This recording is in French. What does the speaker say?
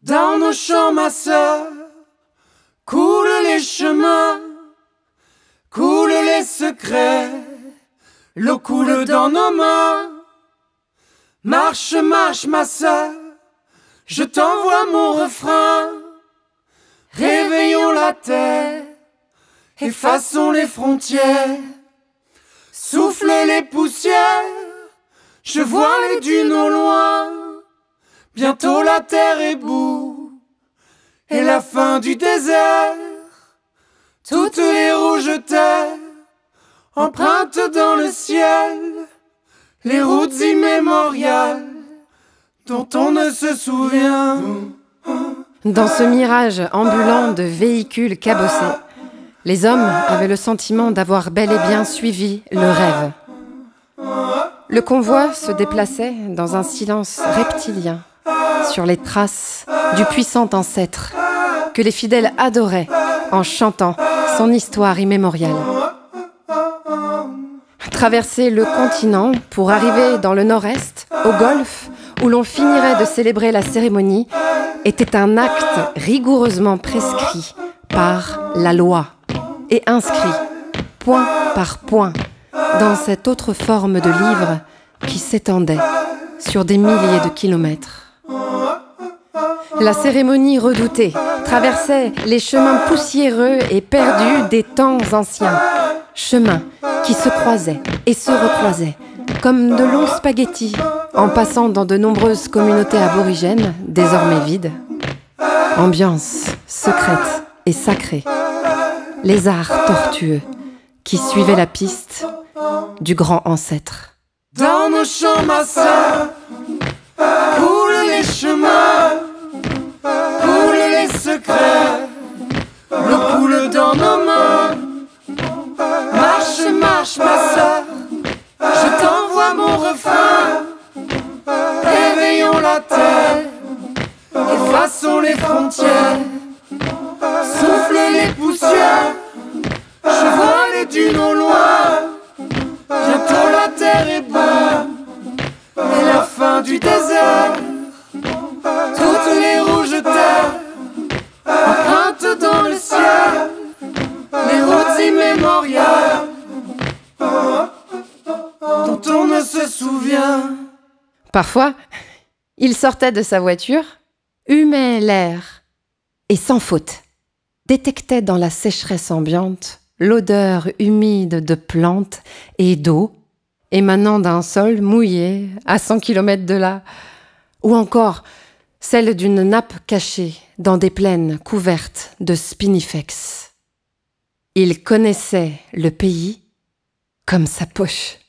Dans nos champs, ma sœur, coulent les chemins, coulent les secrets, l'eau coule dans nos mains. Marche, marche, ma sœur, je t'envoie mon refrain. Réveillons la terre, effaçons les frontières. Souffle les poussières, je vois les dunes au loin. Bientôt la terre est boue et la fin du désert. Toutes les rouges terres empruntent dans le ciel les routes immémoriales dont on ne se souvient. Dans ce mirage ambulant de véhicules cabossés, les hommes avaient le sentiment d'avoir bel et bien suivi le rêve. Le convoi se déplaçait dans un silence reptilien sur les traces du puissant ancêtre que les fidèles adoraient en chantant son histoire immémoriale. Traverser le continent pour arriver dans le nord-est, au Golfe, où l'on finirait de célébrer la cérémonie, était un acte rigoureusement prescrit par la loi et inscrit, point par point, dans cette autre forme de livre qui s'étendait sur des milliers de kilomètres. La cérémonie redoutée traversait les chemins poussiéreux et perdus des temps anciens, chemins qui se croisaient et se recroisaient, comme de longs spaghettis, en passant dans de nombreuses communautés aborigènes, désormais vides. Ambiance secrète et sacrée, les arts tortueux qui suivaient la piste du grand ancêtre. Dans nos champs, ma sœur, coulent les chemins, coulent les secrets, l'eau coule dans nos mains. Marche, marche, ma sœur, je t'envoie mon refrain. Réveillons la terre, effaçons les frontières. Souffle les poussières, je vois les dunes au loin. Bientôt la terre est boue et la fin du désert. Toutes les rouges terres empruntent dans le ciel les routes immémoriales dont on ne se souvient. Parfois, il sortait de sa voiture, humait l'air et sans faute, détectait dans la sécheresse ambiante l'odeur humide de plantes et d'eau émanant d'un sol mouillé à 100 km de là, ou encore celle d'une nappe cachée dans des plaines couvertes de spinifex. Il connaissait le pays comme sa poche.